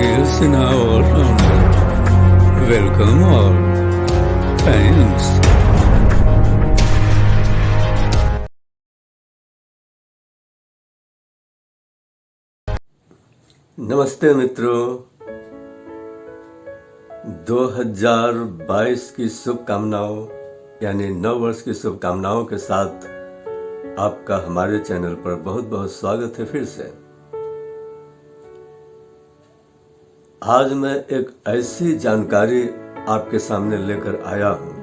Sunil Sinha all-rounder. Welcome all. Thanks. नमस्ते मित्रों, 2022 की शुभकामनाओं यानी नव वर्ष की शुभकामनाओं के साथ आपका हमारे चैनल पर बहुत बहुत स्वागत है। फिर से आज मैं एक ऐसी जानकारी आपके सामने लेकर आया हूं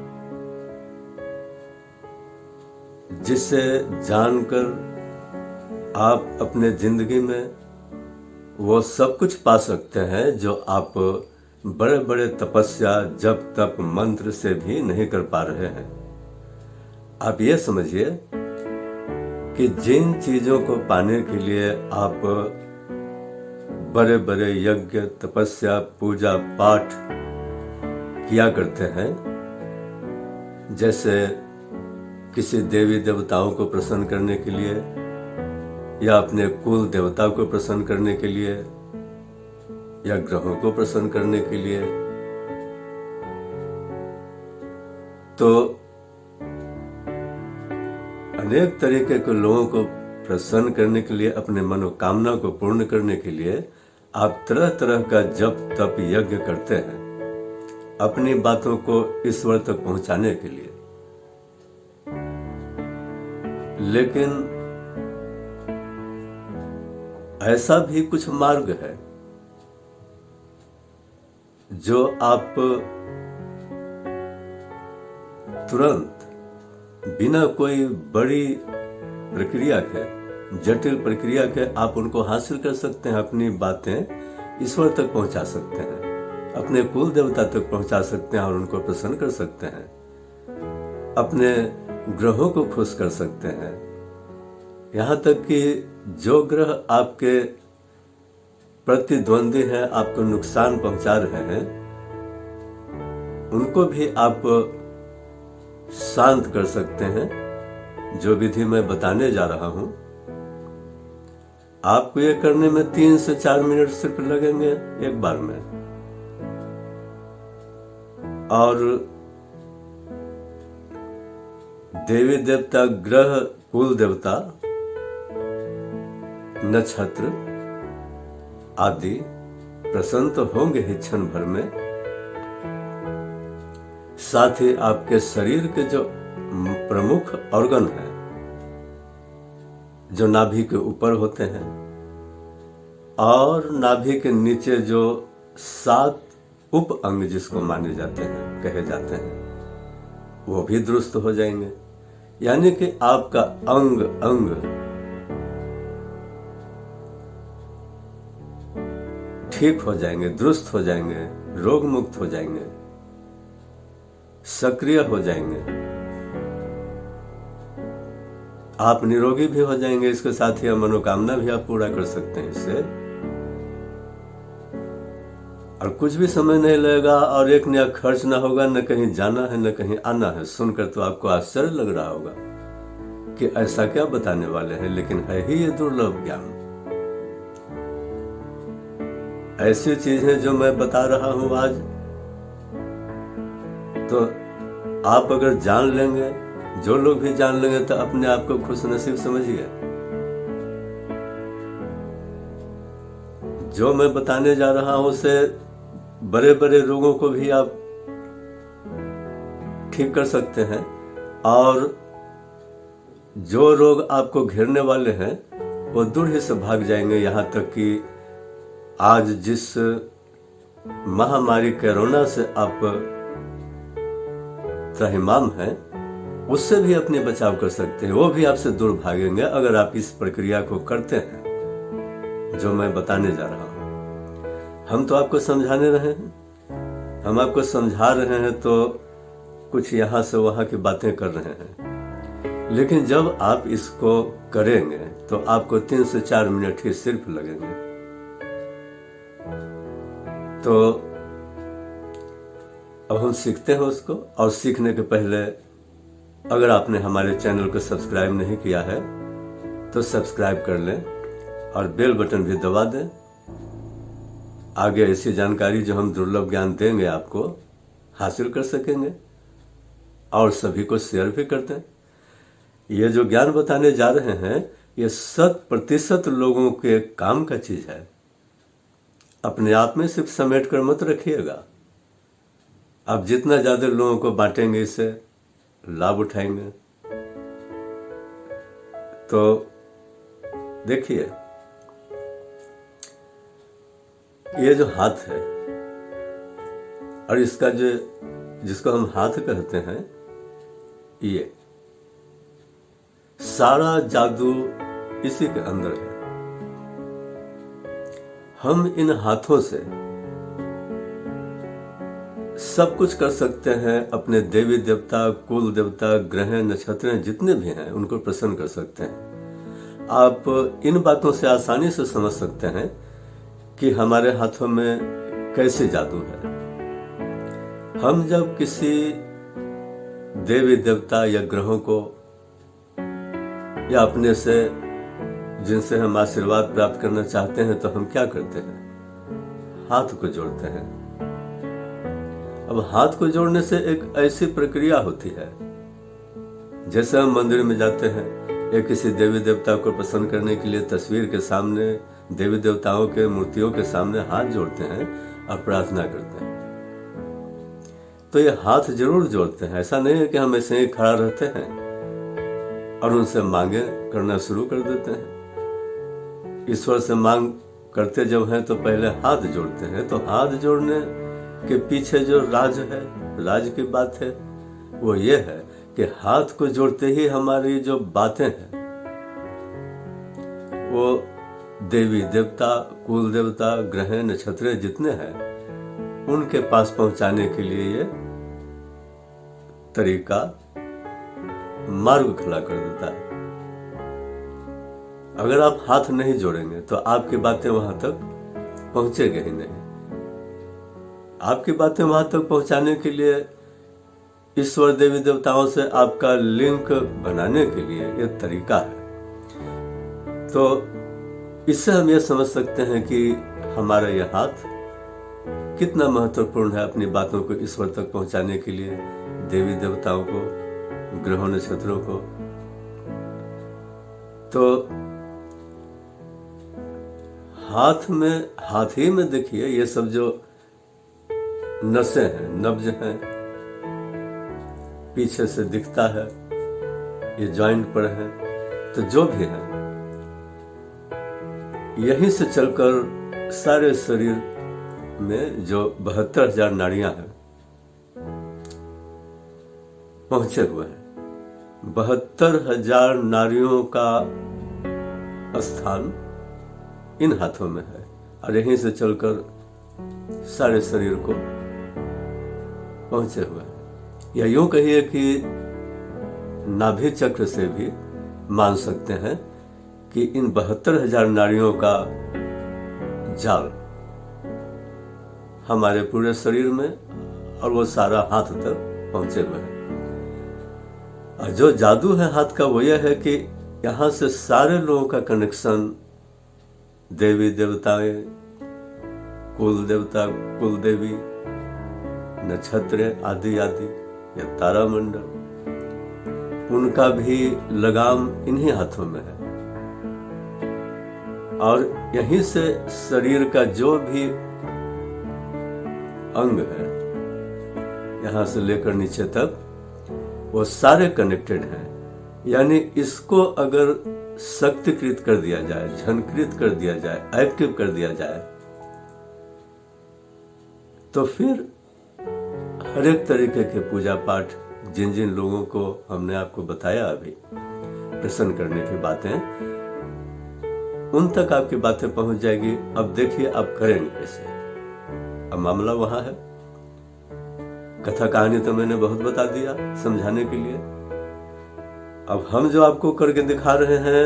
जिसे जानकर आप अपने जिंदगी में वो सब कुछ पा सकते हैं जो आप बड़े बड़े तपस्या जप तप मंत्र से भी नहीं कर पा रहे हैं। आप ये समझिए कि जिन चीजों को पाने के लिए आप बड़े बड़े यज्ञ तपस्या पूजा पाठ किया करते हैं, जैसे किसी देवी देवताओं को प्रसन्न करने के लिए या अपने कुल देवता को प्रसन्न करने के लिए या ग्रहों को प्रसन्न करने के लिए, तो अनेक तरीके के लोगों को प्रसन्न करने के लिए, अपने मनोकामना को पूर्ण करने के लिए आप तरह तरह का जप तप यज्ञ करते हैं अपनी बातों को ईश्वर तक पहुंचाने के लिए। लेकिन ऐसा भी कुछ मार्ग है जो आप तुरंत बिना कोई बड़ी प्रक्रिया के, जटिल प्रक्रिया के आप उनको हासिल कर सकते हैं। अपनी बातें ईश्वर तक पहुंचा सकते हैं, अपने कुल देवता तक पहुंचा सकते हैं और उनको प्रसन्न कर सकते हैं, अपने ग्रहों को खुश कर सकते हैं। यहाँ तक कि जो ग्रह आपके प्रतिद्वंदी हैं, आपको नुकसान पहुंचा रहे हैं, उनको भी आप शांत कर सकते हैं। जो विधि मैं बताने जा रहा हूं, आपको ये करने में 3 से 4 मिनट सिर्फ लगेंगे एक बार में। और देवी देवता, ग्रह, कुल देवता, नक्षत्र आदि प्रसन्न तो होंगे ही क्षण भर में। साथ ही आपके शरीर के जो प्रमुख ऑर्गन हैं, जो नाभि के ऊपर होते हैं और नाभि के नीचे जो 7 उप अंग जिसको माने जाते हैं, कहे जाते हैं, वो भी दुरुस्त हो जाएंगे। यानी कि आपका अंग अंग ठीक हो जाएंगे, दुरुस्त हो जाएंगे, रोग मुक्त हो जाएंगे, सक्रिय हो जाएंगे, आप निरोगी भी हो जाएंगे। इसके साथ ही मनोकामना भी आप पूरा कर सकते हैं इससे। और कुछ भी समय नहीं लगेगा और एक नया खर्च ना होगा, न कहीं जाना है न कहीं आना है। सुनकर तो आपको आश्चर्य लग रहा होगा कि ऐसा क्या बताने वाले हैं, लेकिन है ही ये दुर्लभ ज्ञान। ऐसी चीजें जो मैं बता रहा हूं आज, तो आप अगर जान लेंगे, जो लोग भी जान लेंगे, तो अपने आप को खुश नसीब समझिए। जो मैं बताने जा रहा हूं उससे बड़े बड़े रोगों को भी आप ठीक कर सकते हैं। और जो रोग आपको घेरने वाले हैं वो दूर ही से भाग जाएंगे। यहाँ तक कि आज जिस महामारी कोरोना से आप त्राहिमाम हैं, उससे भी अपने बचाव कर सकते हैं। वो भी आपसे दूर भागेंगे अगर आप इस प्रक्रिया को करते हैं जो मैं बताने जा रहा हूं। हम तो आपको समझाने रहे हैं, हम आपको समझा रहे हैं, तो कुछ यहां से वहां की बातें कर रहे हैं। लेकिन जब आप इसको करेंगे तो आपको 3 से 4 मिनट ही सिर्फ लगेंगे। तो अब हम सीखते हैं उसको। और सीखने के पहले अगर आपने हमारे चैनल को सब्सक्राइब नहीं किया है तो सब्सक्राइब कर लें और बेल बटन भी दबा दें। आगे ऐसी जानकारी जो हम दुर्लभ ज्ञान देंगे आपको हासिल कर सकेंगे और सभी को शेयर भी करते हैं। ये जो ज्ञान बताने जा रहे हैं ये 100% लोगों के काम का चीज है। अपने आप में सिर्फ समेट कर मत रखिएगा। आप जितना ज्यादा लोगों को बांटेंगे इससे लाभ उठाएंगे। तो देखिए, ये जो हाथ है और इसका जो जिसको हम हाथ कहते हैं, ये सारा जादू इसी के अंदर है। हम इन हाथों से सब कुछ कर सकते हैं। अपने देवी देवता, कुल देवता, ग्रह, नक्षत्र जितने भी हैं उनको प्रसन्न कर सकते हैं। आप इन बातों से आसानी से समझ सकते हैं कि हमारे हाथों में कैसे जादू है। हम जब किसी देवी देवता या ग्रहों को या अपने से जिनसे हम आशीर्वाद प्राप्त करना चाहते हैं तो हम क्या करते हैं? हाथ को जोड़ते हैं। अब हाथ को जोड़ने से एक ऐसी प्रक्रिया होती है, जैसे हम मंदिर में जाते हैं या किसी देवी देवता को प्रसन्न करने के लिए तस्वीर के सामने, देवी देवताओं के मूर्तियों के सामने हाथ जोड़ते हैं और प्रार्थना करते हैं। तो ये हाथ जरूर जोड़ते हैं। ऐसा नहीं है कि हम ऐसे ही खड़ा रहते हैं और उनसे मांगे करना शुरू कर देते हैं। ईश्वर से मांग करते जब हैं तो पहले हाथ जोड़ते हैं। तो हाथ जोड़ने के पीछे जो राज है, राज की बात है, वो ये है कि हाथ को जोड़ते ही हमारी जो बातें हैं वो देवी देवता, कुल देवता, ग्रह, नक्षत्र जितने हैं उनके पास पहुंचाने के लिए ये तरीका मार्ग खुला कर देता है। अगर आप हाथ नहीं जोड़ेंगे तो आपकी बातें वहां तक पहुंचेगी ही नहीं। आपकी बातें वहां तक पहुंचाने के लिए ईश्वर, देवी देवताओं से आपका लिंक बनाने के लिए ये तरीका है। तो इससे हम ये समझ सकते हैं कि हमारा यह हाथ कितना महत्वपूर्ण है अपनी बातों को ईश्वर तक पहुंचाने के लिए, देवी देवताओं को, ग्रहों, नक्षत्रों को। तो हाथ ही में देखिए ये सब जो नसें हैं, नब्ज हैं, पीछे से दिखता है, ये जॉइंट पर है। तो जो भी है यहीं से चलकर सारे शरीर में जो 72,000 नाड़ियां हैं पहुंचे हुए हैं। 72,000 नाड़ियों का स्थान इन हाथों में है और यहीं से चलकर सारे शरीर को पहुंचे हुए हैं। या यूं कहिए कि नाभि चक्र से भी मान सकते हैं कि इन 72,000 नाड़ियों का जाल हमारे पूरे शरीर में और वो सारा हाथ तक पहुंचे हुए हैं। और जो जादू है हाथ का वो यह है कि यहां से सारे लोगों का कनेक्शन देवी देवताएं, कुल देवता, कुल देवी, नक्षत्र आदि आदि या तारामंडल, उनका भी लगाम इन्हीं हाथों में है। और यहीं से शरीर का जो भी अंग है यहां से लेकर नीचे तक वो सारे कनेक्टेड हैं। यानी इसको अगर शक्तिकृत कर दिया जाए, झनकृत कर दिया जाए, एक्टिव कर दिया जाए तो फिर हर एक तरीके के पूजा पाठ जिन जिन लोगों को हमने आपको बताया अभी प्रसन्न करने की बातें, उन तक आपकी बातें पहुंच जाएगी। अब देखिए आप करेंगे कैसे। अब मामला वहां है। कथा कहानी तो मैंने बहुत बता दिया समझाने के लिए। अब हम जो आपको करके दिखा रहे हैं,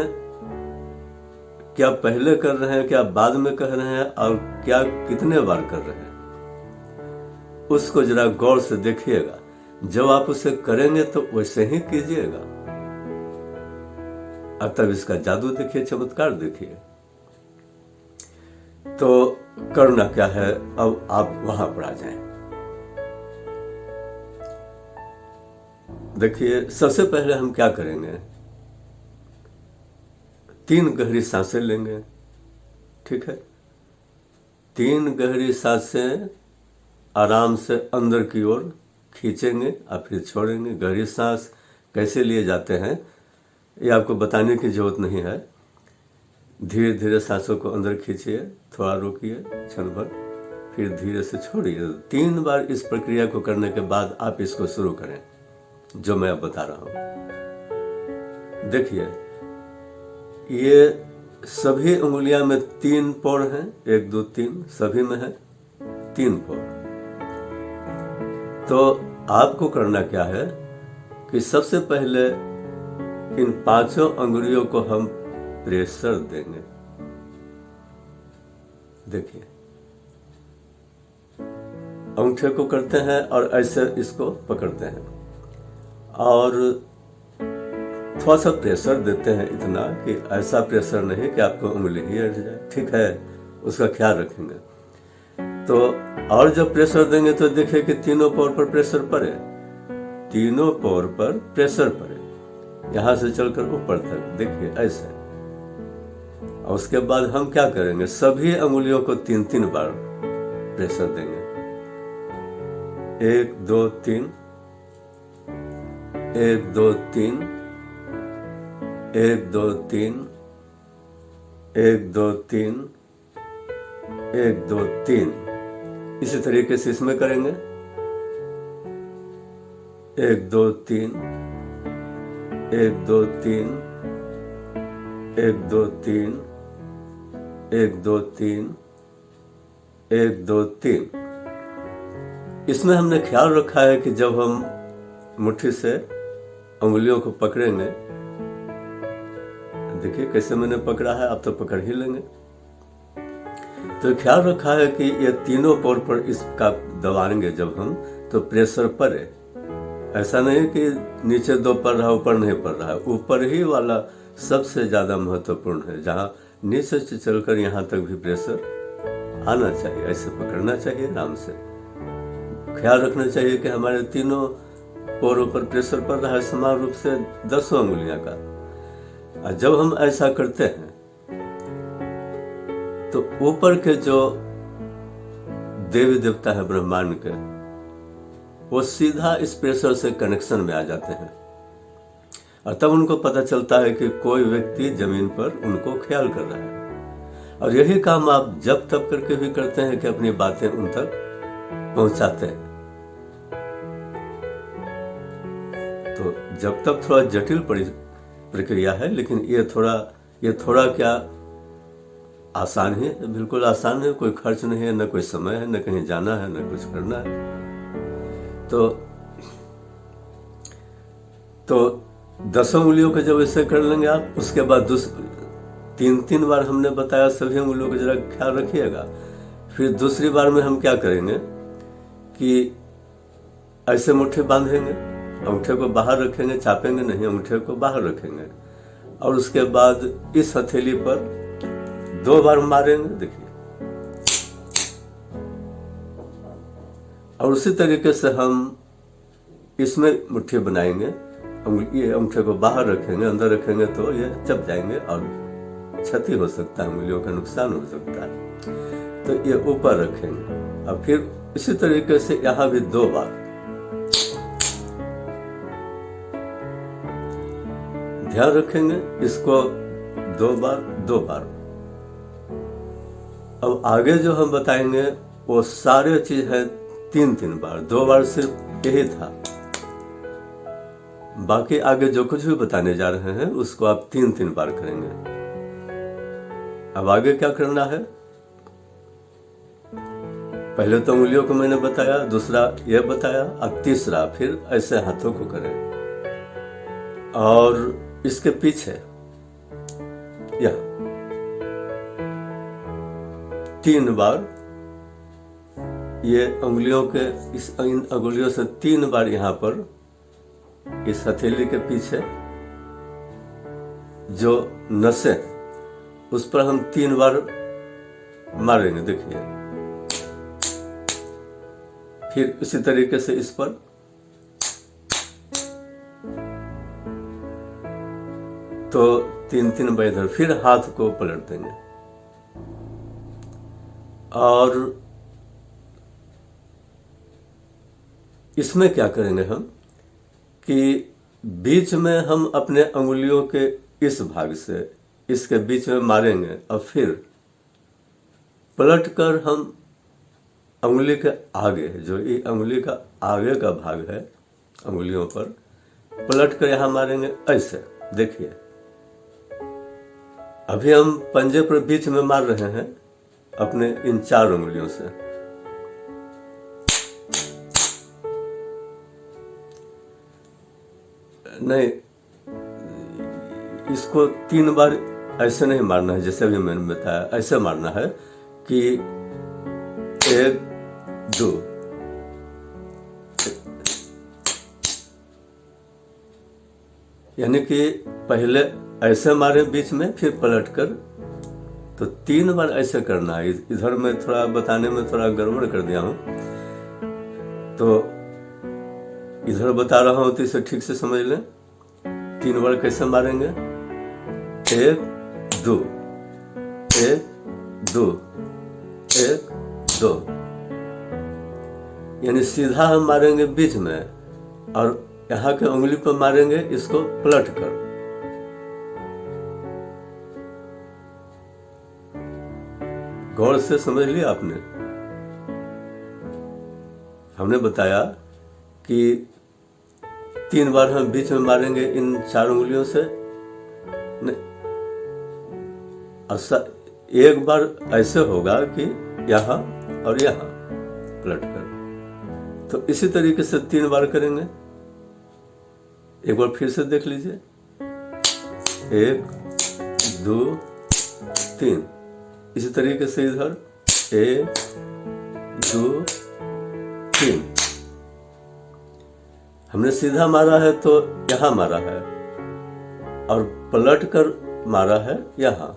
क्या पहले कर रहे हैं, क्या बाद में कर रहे हैं और क्या कितने बार कर रहे हैं, उसको जरा गौर से देखिएगा। जब आप उसे करेंगे तो वैसे ही कीजिएगा और तब इसका जादू देखिए, चमत्कार देखिए। तो करना क्या है, अब आप वहां पर आ जाएं। देखिए, सबसे पहले हम क्या करेंगे, 3 गहरी सांसें लेंगे। ठीक है, 3 गहरी सांसें आराम से अंदर की ओर खींचेंगे और फिर छोड़ेंगे। गहरी सांस कैसे लिए जाते हैं ये आपको बताने की जरूरत नहीं है। धीरे धीरे सांसों को अंदर खींचिए, थोड़ा रोकिए क्षण भर, फिर धीरे से छोड़िए। 3 बार इस प्रक्रिया को करने के बाद आप इसको शुरू करें जो मैं अब बता रहा हूं। देखिए, ये सभी उंगलियां में 3 पोर हैं, 1 2 3 सभी में है 3 पोर। तो आपको करना क्या है कि सबसे पहले इन 5 अंगुलियों को हम प्रेशर देंगे। देखिए, अंगूठे को करते हैं और ऐसे इसको पकड़ते हैं और थोड़ा सा प्रेशर देते हैं, इतना कि ऐसा प्रेशर नहीं कि आपको उंगली ही अड़ जाए। ठीक है, उसका ख्याल रखेंगे। तो और जब प्रेशर देंगे तो देखिए कि तीनों पोर पर प्रेशर पड़े, तीनों पोर पर प्रेशर पड़े, यहां से चलकर ऊपर तक। देखिए ऐसे। और उसके बाद हम क्या करेंगे, सभी अंगुलियों को 3-3 बार प्रेशर देंगे। 1 2 3, 1 2 3, 1 2 3, 1 2 3, 1 2 3। इसी तरीके से इसमें करेंगे 1 2 3, 1 2 3, 1 2 3, 1 2 3, 1 2 3। इसमें हमने ख्याल रखा है कि जब हम मुट्ठी से उंगलियों को पकड़ेंगे, देखिए कैसे मैंने पकड़ा है, आप तो पकड़ ही लेंगे। तो ख्याल रखा है कि ये तीनों पोर पर इसका दबाएंगे जब हम, तो प्रेशर पड़े। ऐसा नहीं कि नीचे 2 पड़ रहा, ऊपर नहीं पड़ रहा है। ऊपर ही वाला सबसे ज्यादा महत्वपूर्ण है, जहां नीचे से चलकर यहाँ तक भी प्रेशर आना चाहिए। ऐसे पकड़ना चाहिए, आराम से ख्याल रखना चाहिए कि हमारे तीनों पोरों पर प्रेशर पड़ रहा है समान रूप से 10 अंगुलियां का। और जब हम ऐसा करते हैं तो ऊपर के जो देवी देवता है ब्रह्मांड के, वो सीधा इस प्रेशर से कनेक्शन में आ जाते हैं और तब उनको पता चलता है कि कोई व्यक्ति जमीन पर उनको ख्याल कर रहा है। और यही काम आप जब तब करके भी करते हैं कि अपनी बातें उन तक पहुंचाते हैं। तो जब तक थोड़ा जटिल प्रक्रिया है, लेकिन ये थोड़ा क्या आसान है, बिल्कुल आसान है। कोई खर्च नहीं है, न कोई समय है, न कहीं जाना है, न कुछ करना है। तो 10 उंगलियों को जब ऐसे कर लेंगे आप, उसके बाद 3-3 बार हमने बताया, सभी उंगलियों को जरा ख्याल रखिएगा। फिर दूसरी बार में हम क्या करेंगे कि ऐसे मुट्ठी बांधेंगे, अंगूठे को बाहर रखेंगे, चापेंगे नहीं, अंगूठे को बाहर रखेंगे और उसके बाद इस हथेली पर 2 बार मारेंगे। देखिए, और उसी तरीके से हम इसमें मुट्ठी बनाएंगे। ये अंगूठे को बाहर रखेंगे, अंदर रखेंगे तो ये चप जाएंगे और क्षति हो सकता है, उंगलियों का नुकसान हो सकता है। तो ये ऊपर रखेंगे और फिर इसी तरीके से यहां भी 2 बार ध्यान रखेंगे, इसको 2 बार। अब आगे जो हम बताएंगे वो सारे चीज है 3-3 बार। 2 बार सिर्फ यही था, बाकी आगे जो कुछ भी बताने जा रहे हैं उसको आप 3-3 बार करेंगे। अब आगे क्या करना है, पहले तो उंगलियों को मैंने बताया, दूसरा ये बताया, अब तीसरा फिर ऐसे हाथों को करें और इसके पीछे या 3 बार ये उंगलियों के इन अंगुलियों से 3 बार यहाँ पर इस हथेली के पीछे जो नसें, उस पर हम 3 बार मारेंगे। देखिए फिर इसी तरीके से इस पर तो 3 बार इधर, फिर हाथ को पलट देंगे। और इसमें क्या करेंगे हम कि बीच में हम अपने अंगुलियों के इस भाग से इसके बीच में मारेंगे और फिर पलटकर हम अंगुली के आगे, जो ये अंगुली का आगे का भाग है अंगुलियों पर, पलटकर यहां मारेंगे ऐसे। देखिए अभी हम पंजे पर बीच में मार रहे हैं अपने इन 4 उंगलियों से। नहीं, इसको 3 बार ऐसे नहीं मारना है जैसे भी मैंने बताया, ऐसे मारना है कि 1 2, यानी कि पहले ऐसे मारे बीच में, फिर पलटकर, तो 3 बार ऐसे करना है। इधर मैं थोड़ा बताने में थोड़ा गड़बड़ कर दिया हूं, तो इधर बता रहा हूं तो इसे ठीक से समझ लें। 3 बार कैसे मारेंगे, 1 2 1 2 1 2, यानी सीधा हम मारेंगे बीच में और यहाँ के उंगली पर मारेंगे इसको पलट कर। गौर से समझ लिया आपने। हमने बताया कि 3 बार हम बीच में मारेंगे इन 4 उंगलियों से, एक बार ऐसे होगा कि यहाँ और यहाँ पलट कर। तो इसी तरीके से 3 बार करेंगे। एक बार फिर से देख लीजिए, 1 2 3, इसी तरीके से इधर 1 2 3। हमने सीधा मारा है तो यहां मारा है और पलट कर मारा है यहां,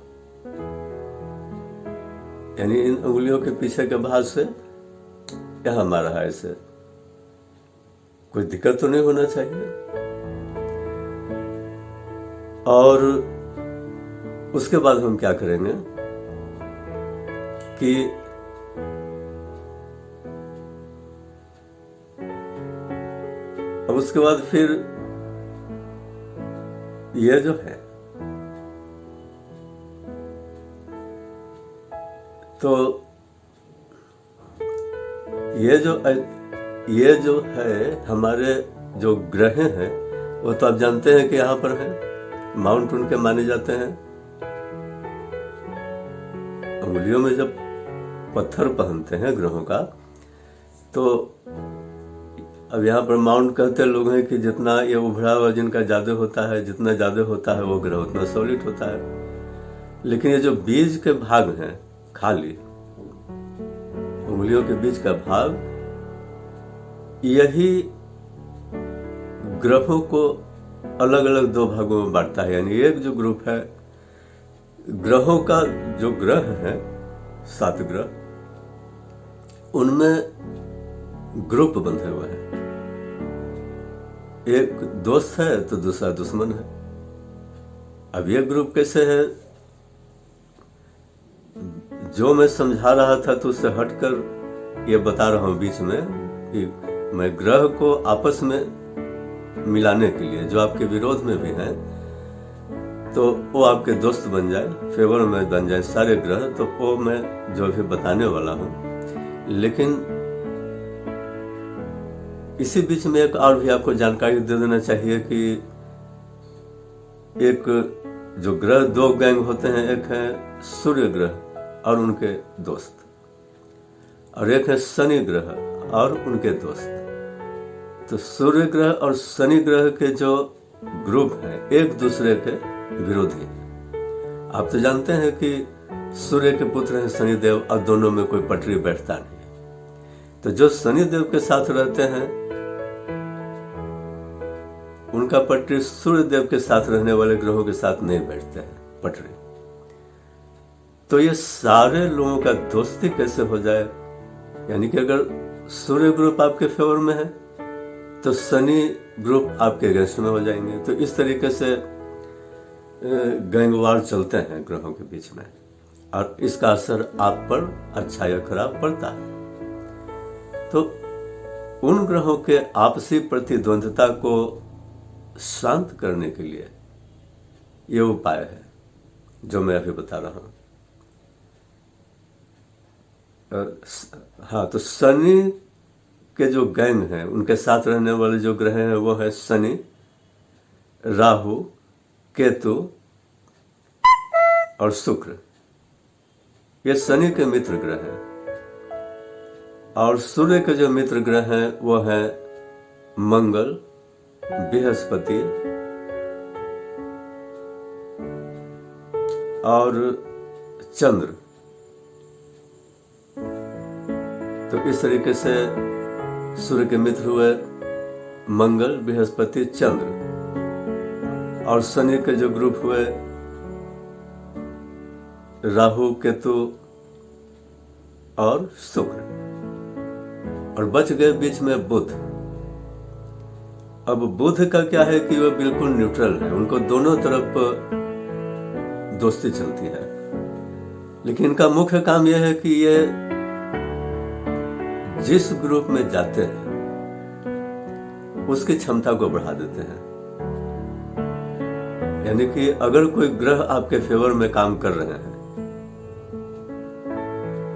यानी इन उंगलियों के पीछे के भाग से यहां मारा है ऐसे। कोई दिक्कत तो नहीं होना चाहिए। और उसके बाद हम क्या करेंगे कि अब उसके बाद फिर ये जो है, तो ये जो है हमारे जो ग्रह हैं, वो तो आप जानते हैं कि यहाँ पर है, माउंट उनके माने जाते हैं। उंगलियों में जब पत्थर पहनते हैं ग्रहों का, तो अब यहाँ पर माउंट कहते लोग हैं कि जितना ये उभरा हुआ जिनका ज्यादा होता है, जितना ज्यादा होता है वो ग्रह उतना सॉलिड होता है। लेकिन ये जो बीज के भाग हैं, खाली उंगलियों के बीच का भाग, यही ग्रहों को अलग अलग 2 भागों में बांटता है। यानी एक जो ग्रुप है ग्रहों का, जो ग्रह है 7 ग्रह, उनमें ग्रुप बंधे हुए हैं। एक दोस्त है तो दूसरा दुश्मन है। अब ये ग्रुप कैसे है, जो मैं समझा रहा था तो उससे हटकर ये बता रहा हूं बीच में कि मैं ग्रह को आपस में मिलाने के लिए, जो आपके विरोध में भी हैं तो वो आपके दोस्त बन जाए, फेवर में बन जाए सारे ग्रह, तो वो मैं जो भी बताने वाला हूं। लेकिन इसी बीच में एक और भी आपको जानकारी दे देना चाहिए कि एक जो ग्रह 2 गैंग होते हैं, एक है सूर्य ग्रह और उनके दोस्त, और एक है शनि ग्रह और उनके दोस्त। तो सूर्य ग्रह और शनि ग्रह के जो ग्रुप हैं एक दूसरे के विरोधी हैं। आप तो जानते हैं कि सूर्य के पुत्र हैं शनिदेव, और दोनों में कोई पटरी बैठता नहीं। तो जो शनिदेव के साथ रहते हैं उनका पटरी सूर्यदेव के साथ रहने वाले ग्रहों के साथ नहीं बैठते हैं पटरी। तो ये सारे लोगों का दोस्ती कैसे हो जाए, यानी कि अगर सूर्य ग्रुप आपके फेवर में है तो शनि ग्रुप आपके अगेंस्ट में हो जाएंगे। तो इस तरीके से गैंगवार चलते हैं ग्रहों के बीच में, और इसका असर आप पर अच्छा या खराब पड़ता है। तो उन ग्रहों के आपसी प्रतिद्वंद्विता को शांत करने के लिए ये उपाय है जो मैं अभी बता रहा हूं। हाँ, तो शनि के जो गैंग हैं, उनके साथ रहने वाले जो ग्रह हैं वो है शनि, राहु, केतु और शुक्र। ये शनि के मित्र ग्रह हैं। और सूर्य के जो मित्र ग्रह हैं वो है मंगल, बृहस्पति और चंद्र। तो इस तरीके से सूर्य के मित्र हुए मंगल, बृहस्पति, चंद्र, और शनि के जो ग्रुप हुए राहु, केतु और शुक्र, और बच गए बीच में बुध। अब बुध का क्या है कि वो बिल्कुल न्यूट्रल है, उनको दोनों तरफ दोस्ती चलती है, लेकिन इनका मुख्य काम यह है कि ये जिस ग्रुप में जाते हैं उसकी क्षमता को बढ़ा देते हैं। यानी कि अगर कोई ग्रह आपके फेवर में काम कर रहे हैं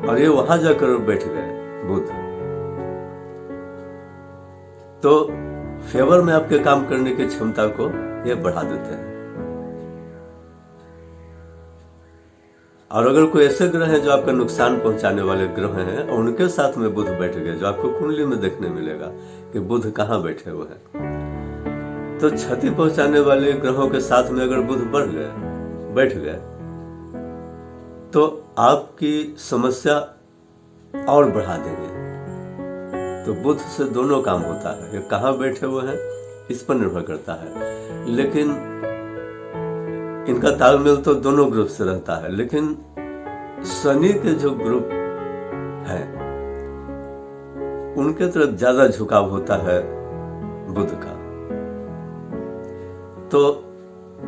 और ये वहां जाकर बैठ गए बुध, तो फेवर में आपके काम करने की क्षमता को ये बढ़ा देते हैं। और अगर कोई ऐसे ग्रह हैं जो आपका नुकसान पहुंचाने वाले ग्रह हैं और उनके साथ में बुध बैठ गए, जो आपको कुंडली में देखने मिलेगा कि बुध कहाँ बैठे हुए हैं, तो क्षति पहुंचाने वाले ग्रहों के साथ में अगर बुध बैठ गए तो आपकी समस्या और बढ़ा देंगे। तो बुध से दोनों काम होता है, ये कहाँ बैठे हुए हैं इस पर निर्भर करता है, लेकिन इनका तालमेल तो दोनों ग्रुप से रहता है। लेकिन शनि के जो ग्रुप हैं उनके तरफ ज्यादा झुकाव होता है बुध का। तो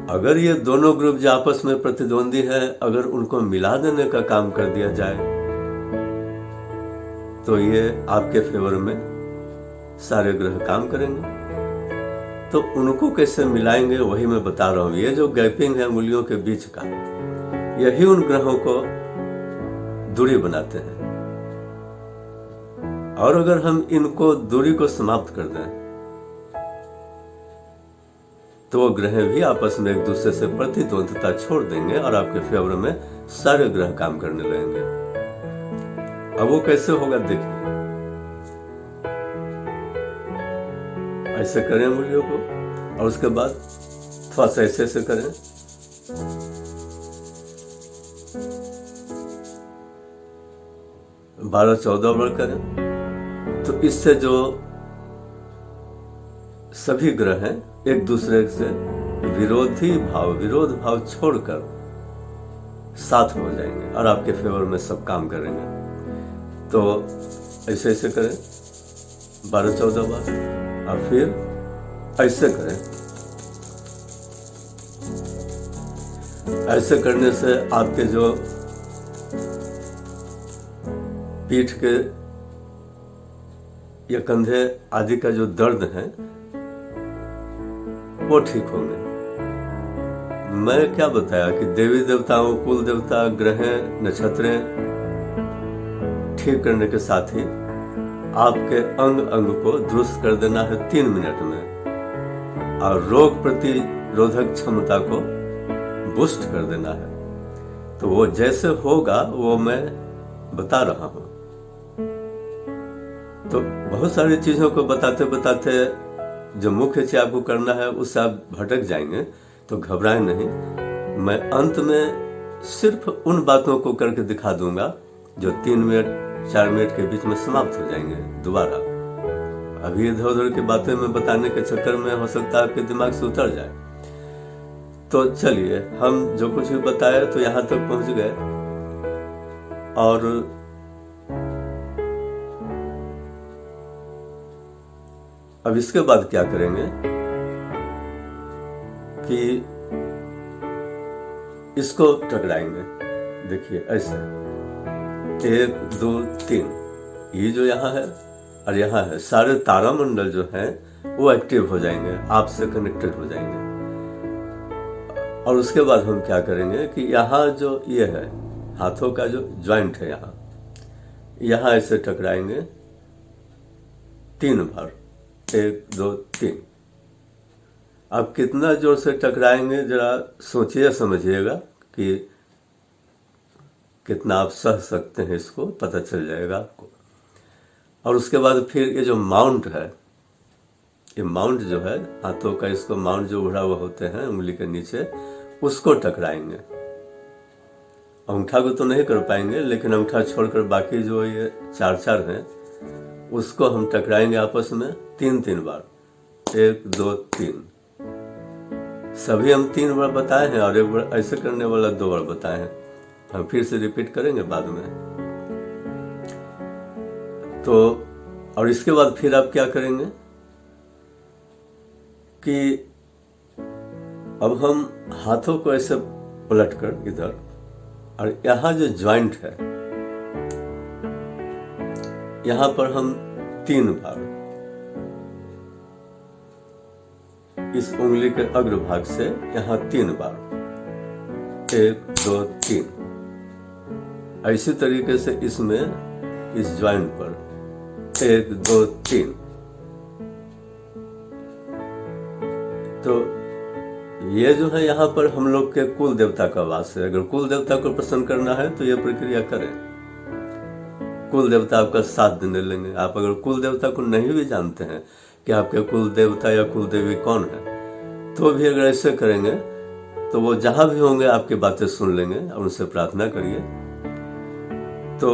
अगर ये दोनों ग्रुप जो आपस में प्रतिद्वंदी है, अगर उनको मिला देने का काम कर दिया जाए तो ये आपके फेवर में सारे ग्रह काम करेंगे। तो उनको कैसे मिलाएंगे वही मैं बता रहा हूं। ये जो गैपिंग है अंगुलियों के बीच का, यही उन ग्रहों को दूरी बनाते हैं। और अगर हम इनको दूरी को समाप्त कर दें तो वो ग्रह भी आपस में एक दूसरे से प्रतिद्वंद्विता छोड़ देंगे और आपके फेवर में सारे ग्रह काम करने लगेंगे। अब वो कैसे होगा देखिए। ऐसे करें अंगुलियों को और उसके बाद थोड़ा सा ऐसे करें। बारह 14 बार करें। तो इससे जो सभी ग्रह हैं एक दूसरे से विरोध भाव छोड़कर साथ हो जाएंगे और आपके फेवर में सब काम करेंगे। तो ऐसे करें 12-14 बार और फिर ऐसे करें। ऐसे करने से आपके जो पीठ के या कंधे आदि का जो दर्द है वो ठीक होंगे। मैं क्या बताया कि देवी देवताओं, कुल देवता, ग्रह, नक्षत्र ठीक करने के साथ ही आपके अंग अंग को दुरुस्त कर देना है 3 मिनट में, और रोग प्रतिरोधक क्षमता को बूस्ट कर देना है। तो वो जैसे होगा वो मैं बता रहा हूं। तो बहुत सारी चीजों को बताते बताते जो मुख्य चीज आपको करना है उससे आप भटक जाएंगे, तो घबराएं नहीं। मैं अंत में सिर्फ उन बातों को करके दिखा दूंगा जो 3 मिनट 4 मिनट के बीच में समाप्त हो जाएंगे दोबारा। अभी इधर उधर की बातें में बताने के चक्कर में हो सकता है आपके दिमाग से उतर जाए। तो चलिए, हम जो कुछ भी बताए तो यहाँ तक पहुंच गए। और अब इसके बाद क्या करेंगे कि इसको टकराएंगे। देखिए ऐसे 1 2 3, ये जो यहाँ है और यहाँ है, सारे तारामंडल जो है वो एक्टिव हो जाएंगे, आपसे कनेक्टेड हो जाएंगे। और उसके बाद हम क्या करेंगे कि यहाँ जो ये है, हाथों का जो जॉइंट है, यहाँ ऐसे टकराएंगे 3 बार, 1 2 3। आप कितना जोर से टकराएंगे जरा सोचिए समझिएगा कि कितना आप सह सकते हैं, इसको पता चल जाएगा आपको। और उसके बाद फिर ये जो माउंट है, ये माउंट जो है हाथों का, इसको माउंट जो उड़ा हुआ होते हैं उंगली के नीचे, उसको टकराएंगे। अंगूठा को तो नहीं कर पाएंगे, लेकिन अंगूठा छोड़कर बाकी जो ये 4 हैं उसको हम टकराएंगे आपस में 3 बार, 1 2 3। सभी हम 3 बार बताए हैं और 1 बार ऐसे करने वाला 2 बार बताए हैं। हम फिर से रिपीट करेंगे बाद में। तो और इसके बाद फिर आप क्या करेंगे कि अब हम हाथों को ऐसे पलट कर इधर, और यहाँ जो जॉइंट है यहाँ पर हम 3 बार इस उंगली के अग्रभाग से यहाँ 3 बार, 1 2 3। इसी तरीके से इसमें इस जॉइंट पर 1 2 3। तो ये जो है यहाँ पर हम लोग के कुल देवता का वास है। अगर कुल देवता को प्रसन्न करना है तो ये प्रक्रिया करें। कुल देवता आपका साथ देने लेंगे। आप अगर कुल देवता को नहीं भी जानते हैं कि आपके कुल देवता या कुल देवी कौन है, तो भी अगर ऐसे करेंगे तो वो जहां भी होंगे आपकी बातें सुन लेंगे और उनसे प्रार्थना करिए। तो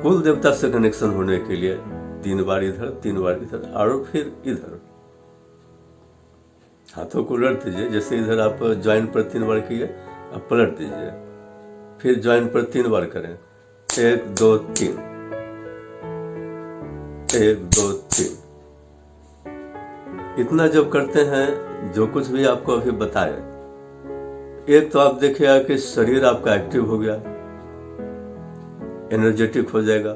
कुल देवता से कनेक्शन होने के लिए 3 बार इधर, 3 बार इधर और फिर इधर हाथों को उलट दीजिए। जैसे इधर आप ज्वाइंट पर 3 बार किए, आप पलट दीजिए, फिर ज्वाइंट पर 3 बार करें, 1 2 3, 1 2 3। इतना जब करते हैं, जो कुछ भी आपको अभी बताए, एक तो आप देखिएगा कि शरीर आपका एक्टिव हो गया, एनर्जेटिक हो जाएगा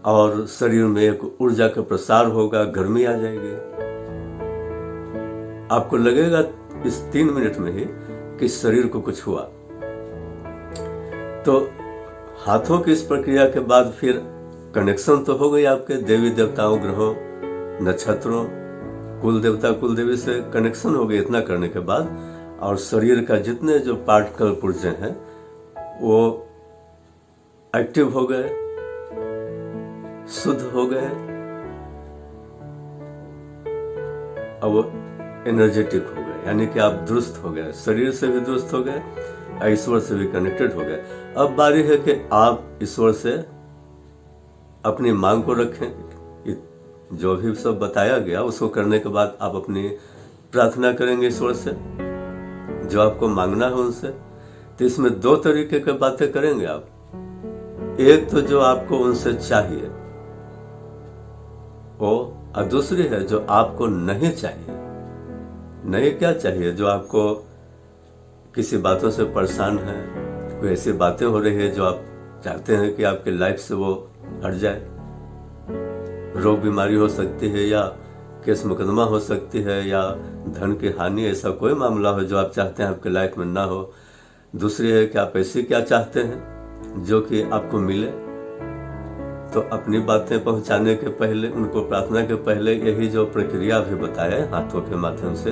और शरीर में एक ऊर्जा का प्रसार होगा, गर्मी आ जाएगी। आपको लगेगा इस 3 मिनट में ही कि शरीर को कुछ हुआ। तो हाथों की इस प्रक्रिया के बाद फिर कनेक्शन तो हो गई आपके देवी देवताओं, ग्रहों, नक्षत्रों, कुल देवता कुल देवी से कनेक्शन हो गई इतना करने के बाद। और शरीर का जितने जो पार्टिकल पुर्जे हैं वो एक्टिव हो गए, शुद्ध हो गए और वो एनर्जेटिक हो गए, यानी कि आप दुरुस्त हो गए, शरीर से भी दुरुस्त हो गए, ईश्वर से भी कनेक्टेड हो गए। अब बारी है कि आप ईश्वर से अपनी मांग को रखें। जो भी सब बताया गया उसको करने के बाद आप अपनी प्रार्थना करेंगे ईश्वर से, जो आपको मांगना है उनसे। तो इसमें 2 तरीके की बातें करेंगे आप। एक तो जो आपको उनसे चाहिए वो, और दूसरी है जो आपको नहीं चाहिए। नहीं क्या चाहिए? जो आपको किसी बातों से परेशान है, कोई ऐसी बातें हो रही है जो आप चाहते हैं कि आपके लाइफ से वो हट जाए। रोग बीमारी हो सकती है, या केस मुकदमा हो सकती है, या धन की हानि, ऐसा कोई मामला हो जो आप चाहते हैं आपके लाइफ में ना हो। दूसरी है कि आप ऐसी क्या चाहते हैं जो कि आपको मिले। तो अपनी बातें पहुंचाने के पहले, उनको प्रार्थना के पहले यही जो प्रक्रिया भी बताए हाथों के माध्यम से,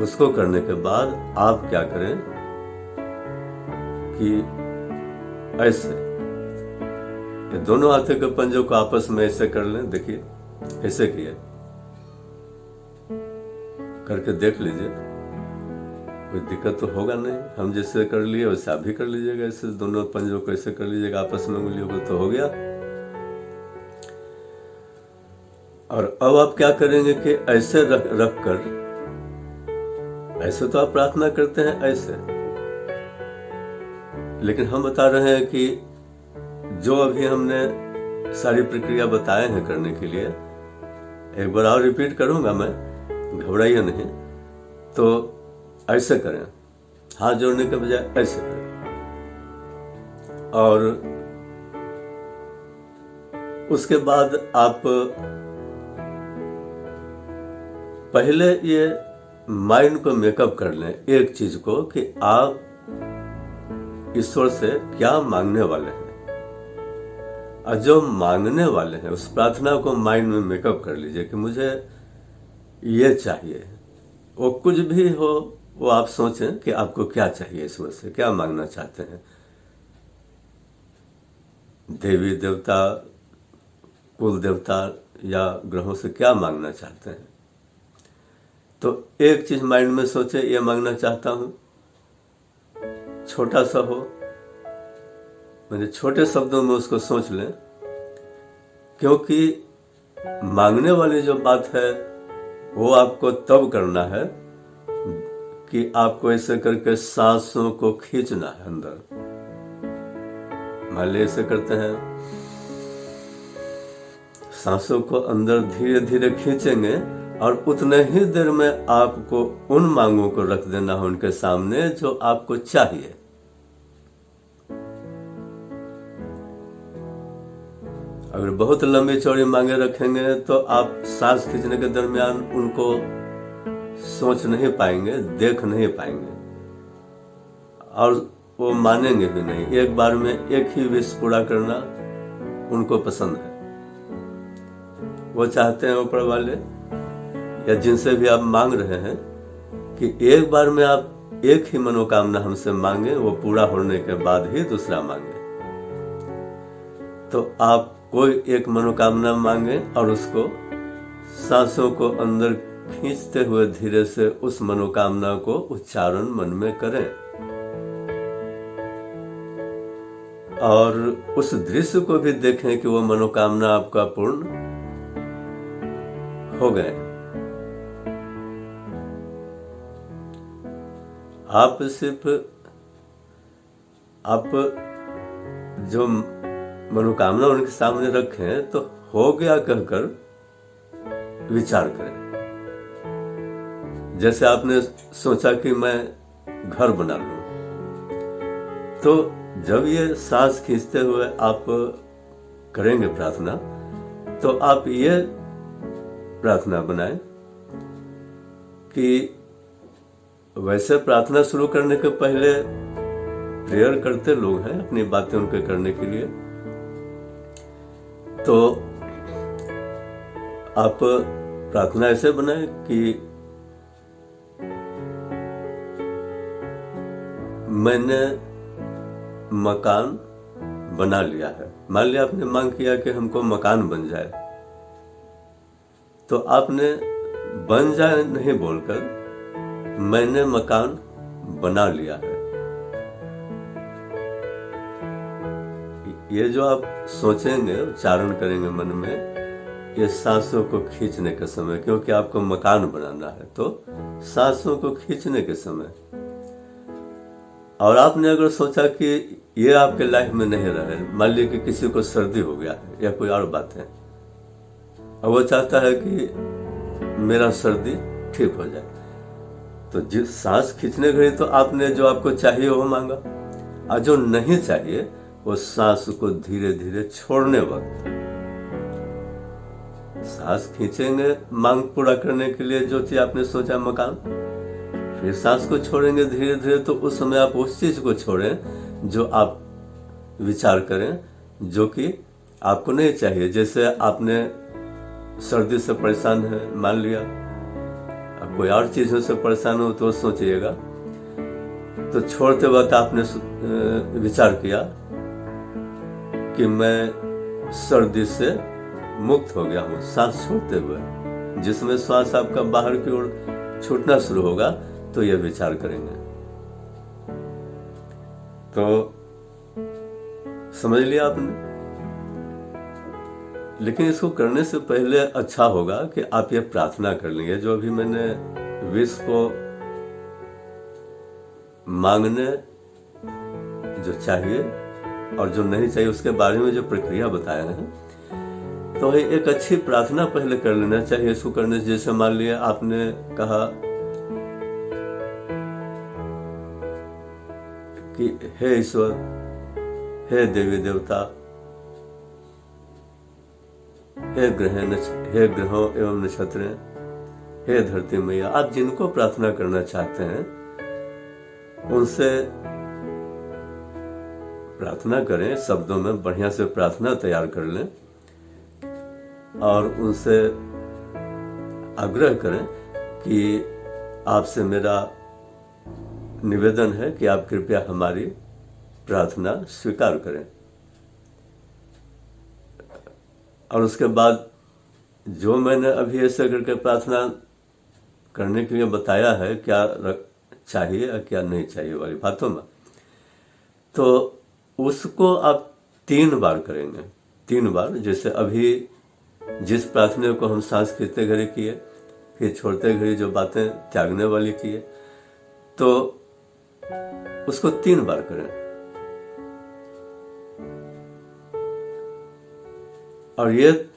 उसको करने के बाद आप क्या करें कि ऐसे ये दोनों हाथों के पंजों को आपस में ऐसे कर लें। देखिए ऐसे किए, करके देख लीजिए, कोई दिक्कत तो होगा नहीं। हम जैसे कर लिए वैसे आप भी कर लीजिएगा। ऐसे दोनों पंजों को ऐसे कर लीजिएगा आपस में, उंगलियों को, तो हो गया। और अब आप क्या करेंगे कि ऐसे रख कर, ऐसे तो आप प्रार्थना करते हैं ऐसे, लेकिन हम बता रहे हैं कि जो अभी हमने सारी प्रक्रिया बताए हैं करने के लिए। एक बार और रिपीट करूंगा मैं, घबराइए नहीं। तो ऐसे करें, हाथ जोड़ने के बजाय ऐसे करें, और उसके बाद आप पहले ये माइंड को मेकअप कर लें एक चीज को, कि आप ईश्वर से क्या मांगने वाले हैं, और जो मांगने वाले हैं उस प्रार्थना को माइंड में मेकअप कर लीजिए कि मुझे ये चाहिए। वो कुछ भी हो, वो आप सोचें कि आपको क्या चाहिए, ईश्वर से क्या मांगना चाहते हैं। देवी देवता, कुल देवता या ग्रहों से क्या मांगना चाहते हैं। तो एक चीज माइंड में सोचे, ये मांगना चाहता हूं, छोटा सा हो, मैंने छोटे शब्दों में उसको सोच लें, क्योंकि मांगने वाली जो बात है वो आपको तब करना है कि आपको ऐसे करके सांसों को खींचना है अंदर। मान लीजिए ऐसे करते हैं, सांसों को अंदर धीरे धीरे खींचेंगे, और उतने ही देर में आपको उन मांगों को रख देना है उनके सामने जो आपको चाहिए। अगर बहुत लंबी चौड़ी मांगे रखेंगे तो आप सांस खींचने के दरमियान उनको सोच नहीं पाएंगे, देख नहीं पाएंगे, और वो मानेंगे भी नहीं। एक बार में एक ही विश पूरा करना उनको पसंद है। वो चाहते हैं ऊपर वाले या जिनसे भी आप मांग रहे हैं कि एक बार में आप एक ही मनोकामना हमसे मांगे, वो पूरा होने के बाद ही दूसरा मांगे। तो आप कोई एक मनोकामना मांगे और उसको सांसों को अंदर खींचते हुए धीरे से उस मनोकामना को उच्चारण मन में करें, और उस दृश्य को भी देखें कि वो मनोकामना आपका पूर्ण हो गए। आप सिर्फ आप जो मनोकामना उनके सामने रखें तो हो गया कहकर विचार करें। जैसे आपने सोचा कि मैं घर बना लूं, तो जब ये सांस खींचते हुए आप करेंगे प्रार्थना, तो आप ये प्रार्थना बनाएं कि वैसे प्रार्थना शुरू करने के पहले प्रेयर करते लोग हैं अपनी बातें उनके करने के लिए, तो आप प्रार्थना ऐसे बनाएं कि मैंने मकान बना लिया है। मान लिया आपने मांग किया कि हमको मकान बन जाए, तो आपने बन जाए नहीं बोलकर मैंने मकान बना लिया है। ये जो आप सोचेंगे, उच्चारण करेंगे मन में, ये सांसों को खींचने के समय, क्योंकि आपको मकान बनाना है, तो सांसों को खींचने के समय। और आपने अगर सोचा कि ये आपके लाइफ में नहीं रहे, मान लीजिए कि किसी को सर्दी हो गया है या कोई और बात है, और वो चाहता है कि मेरा सर्दी ठीक हो जाए, तो जिस सांस खींचने गई तो आपने जो आपको चाहिए वो मांगा, और जो नहीं चाहिए वो सांस को धीरे धीरे छोड़ने वक्त सांस खींचेंगे मांग पूरा करने के लिए, जो चीज आपने सोचा मकान, फिर सांस को छोड़ेंगे धीरे धीरे, तो उस समय आप उस चीज को छोड़ें जो आप विचार करें जो कि आपको नहीं चाहिए। जैसे आपने सर्दी से परेशान है, मान लिया, अब कोई और चीजों से परेशान हो तो सोचिएगा, तो छोड़ते वक्त आपने विचार किया कि मैं सर्दी से मुक्त हो गया हूँ, सांस छोड़ते हुए। जिसमें श्वास आपका बाहर की ओर छूटना शुरू होगा तो यह विचार करेंगे। तो समझ लिया आपने। लेकिन इसको करने से पहले अच्छा होगा कि आप ये प्रार्थना कर लेंगे, जो अभी मैंने विश को मांगने जो चाहिए और जो नहीं चाहिए उसके बारे में जो प्रक्रिया बताया है, तो एक अच्छी प्रार्थना पहले कर लेना चाहिए इसको करने से। जैसे मान लिया आपने कहा कि हे ईश्वर, हे देवी देवता, हे ग्रहों एवं नक्षत्र, हे धरती मैया, आप जिनको प्रार्थना करना चाहते हैं उनसे प्रार्थना करें। शब्दों में बढ़िया से प्रार्थना तैयार कर लें और उनसे आग्रह करें कि आपसे मेरा निवेदन है कि आप कृपया हमारी प्रार्थना स्वीकार करें। और उसके बाद जो मैंने अभी ऐसे करके प्रार्थना करने के लिए बताया है, क्या चाहिए या क्या नहीं चाहिए वाली बातों में, तो उसको आप 3 बार करेंगे। 3 बार, जैसे अभी जिस प्रार्थना को हम सांस खींचते घड़ी किए, फिर छोड़ते घड़ी जो बातें त्यागने वाली किए, तो उसको 3 बार करें। और ये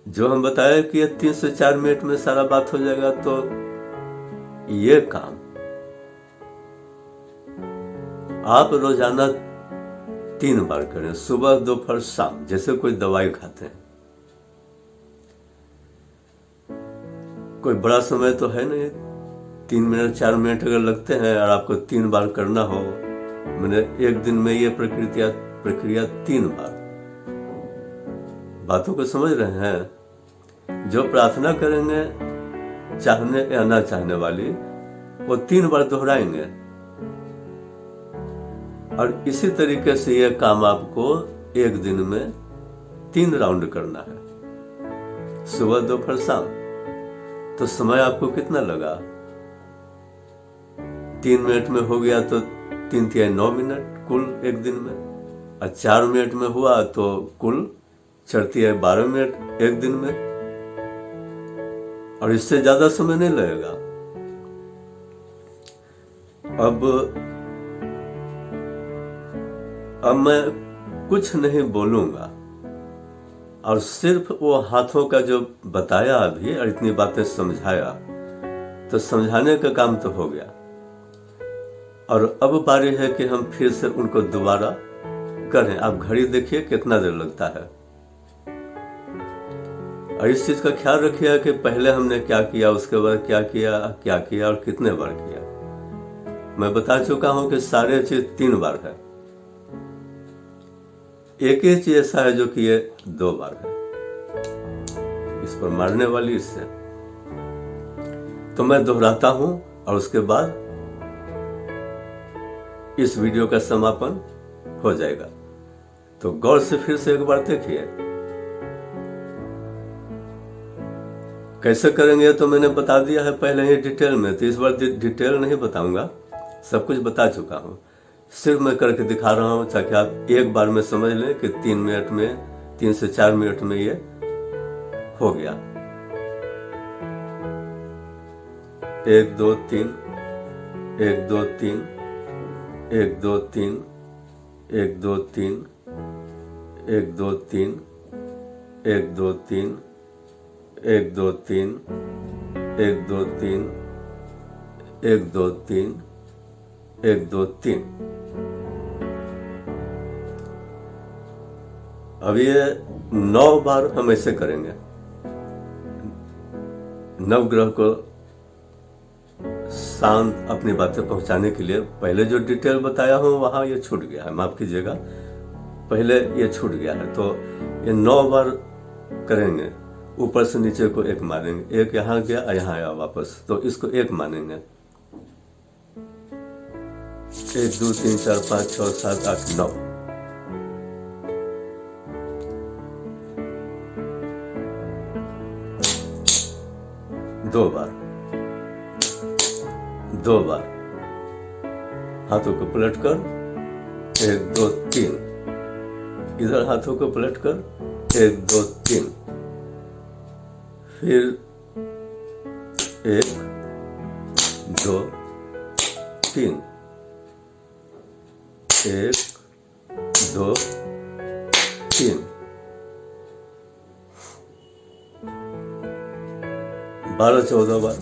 जो हम बताए कि ये 3 से 4 मिनट में सारा बात हो जाएगा, तो ये काम आप रोजाना 3 बार करें, सुबह दोपहर शाम, जैसे कोई दवाई खाते हैं। कोई बड़ा समय तो है नहीं, 3 मिनट 4 मिनट अगर लगते हैं और आपको 3 बार करना हो, मैंने एक दिन में ये प्रक्रिया 3 बार। बातों को समझ रहे हैं? जो प्रार्थना करेंगे चाहने या ना चाहने वाली, वो 3 बार दोहराएंगे। और इसी तरीके से ये काम आपको एक दिन में 3 राउंड करना है, सुबह दोपहर शाम। तो समय आपको कितना लगा? 3 मिनट में हो गया तो 3 तिहाई 9 मिनट कुल एक दिन में, और 4 मिनट में हुआ तो कुल 4 तिहाई 12 मिनट एक दिन में। और इससे ज्यादा समय नहीं लगेगा। अब मैं कुछ नहीं बोलूंगा और सिर्फ वो हाथों का जो बताया अभी और इतनी बातें समझाया, तो समझाने का काम तो हो गया। और अब बारी है कि हम फिर से उनको दोबारा करें। आप घड़ी देखिए कितना देर लगता है। और इस चीज का ख्याल रखिए कि पहले हमने क्या किया, उसके बाद क्या किया और कितने बार किया। मैं बता चुका हूं कि सारे चीज 3 बार है। एक ही चीज ऐसा है जो कि ये 2 बार है, इस पर मारने वाली इससे। तो मैं दोहराता हूं और उसके बाद इस वीडियो का समापन हो जाएगा। तो गौर से फिर से एक बार देखिए कैसे करेंगे। तो मैंने बता दिया है पहले ही डिटेल में, तो इस बार डिटेल नहीं बताऊंगा, सब कुछ बता चुका हूं। सिर्फ मैं करके दिखा रहा हूं ताकि आप एक बार में समझ लें कि 3 मिनट में, 3 से 4 मिनट में ये हो गया। 1 2 3 1 2 3 1 2 3 1 2 3 1 2 3 1 2 3 1 2 3 1 2 3 1 2 3 1 2 3। अब ये 9 बार हम ऐसे करेंगे। नवग्रह को शांत अपनी बातें पहुंचाने के लिए। पहले जो डिटेल बताया हूं वहां ये छूट गया है, माफ कीजिएगा, पहले ये छूट गया है। तो ये 9 बार करेंगे। ऊपर से नीचे को 1 मानेंगे, 1 यहां गया और यहां आया वापस, तो इसको 1 मानेंगे। 1 2 3 4 5 6 7 8 9। दो बार हाथों को पलटकर 1 2 3, इधर हाथों को पलटकर 1 2 3, फिर 1 2 3, 1 2 3। 12-14 बार।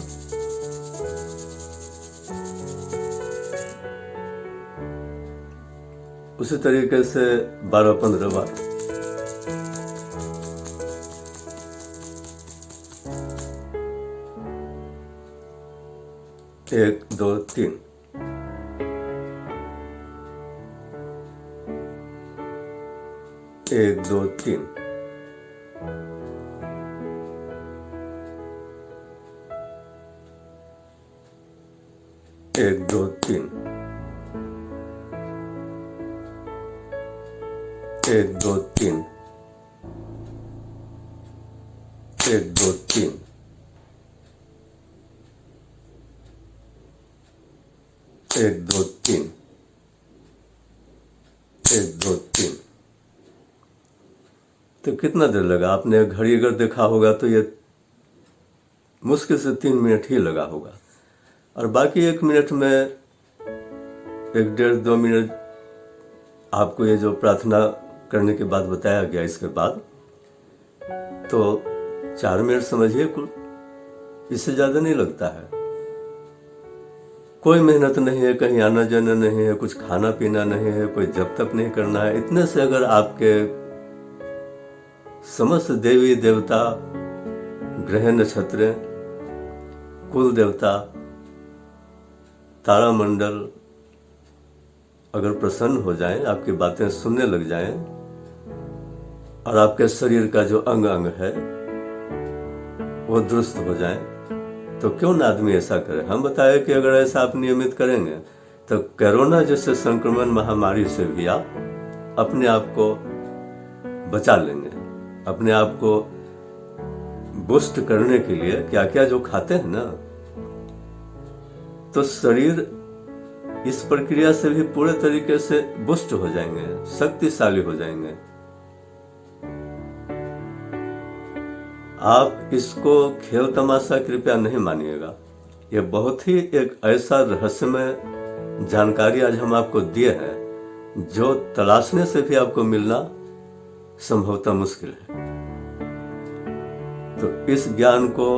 उसी तरीके से 12-15 बार। एक, दो, तीन। एक, दो, तीन। एक, दो, तीन। एक, दो, तीन। एक, दो, तीन। एक, दो, तीन। एक, दो, तीन। तो कितना देर लगा? आपने घड़ी अगर देखा होगा तो ये मुश्किल से 3 मिनट ही लगा होगा, और बाकी 1 मिनट में 1, 1.5, 2 मिनट आपको ये जो प्रार्थना करने के बाद बताया गया, इसके बाद तो 4 मिनट समझिए कुल, इससे ज़्यादा नहीं लगता है। कोई मेहनत नहीं है, कहीं आना जाना नहीं है, कुछ खाना पीना नहीं है, कोई जप तप नहीं करना है। इतने से अगर आपके समस्त देवी देवता, ग्रह नक्षत्र, कुल देवता, तारामंडल अगर प्रसन्न हो जाएं, आपकी बातें सुनने लग जाएं, और आपके शरीर का जो अंग अंग है वो दुरुस्त हो जाए, तो क्यों ना आदमी ऐसा करे। हम बताए कि अगर ऐसा आप नियमित करेंगे तो कोरोना जैसे संक्रमण महामारी से भी आप अपने आप को बचा लेंगे। अपने आप को बूस्ट करने के लिए क्या क्या जो खाते हैं ना, तो शरीर इस प्रक्रिया से भी पूरे तरीके से बूस्ट हो जाएंगे, शक्तिशाली हो जाएंगे। आप इसको खेल तमाशा कृपया नहीं मानिएगा। ये बहुत ही एक ऐसा रहस्यमय जानकारी आज हम आपको दिए हैं जो तलाशने से भी आपको मिलना संभवतः मुश्किल है। तो इस ज्ञान को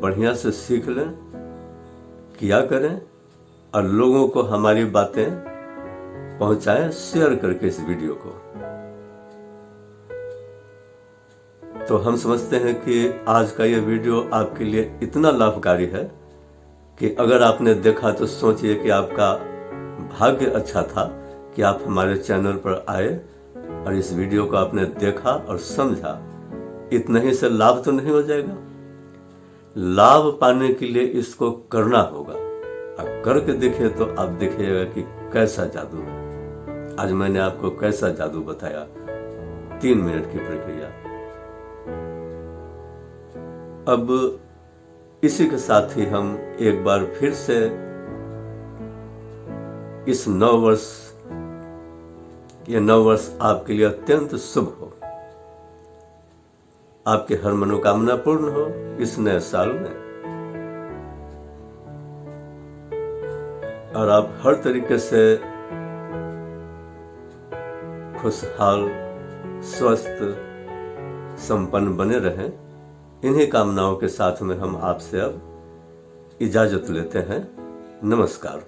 बढ़िया से सीख लें, किया करें, और लोगों को हमारी बातें पहुंचाएं शेयर करके इस वीडियो को। तो हम समझते हैं कि आज का ये वीडियो आपके लिए इतना लाभकारी है कि अगर आपने देखा तो सोचिए कि आपका भाग्य अच्छा था कि आप हमारे चैनल पर आए और इस वीडियो को आपने देखा और समझा। इतना ही से लाभ तो नहीं हो जाएगा, लाभ पाने के लिए इसको करना होगा। अब करके देखिए तो आप देखिएगा कि कैसा जादू है। आज मैंने आपको कैसा जादू बताया, 3 मिनट की प्रक्रिया। अब इसी के साथ ही हम एक बार फिर से इस नववर्ष, ये नववर्ष आपके लिए अत्यंत शुभ हो, आपकी हर मनोकामना पूर्ण हो इस नए साल में, और आप हर तरीके से खुशहाल, स्वस्थ, संपन्न बने रहें। इन्हीं कामनाओं के साथ में हम आपसे अब इजाजत लेते हैं। नमस्कार।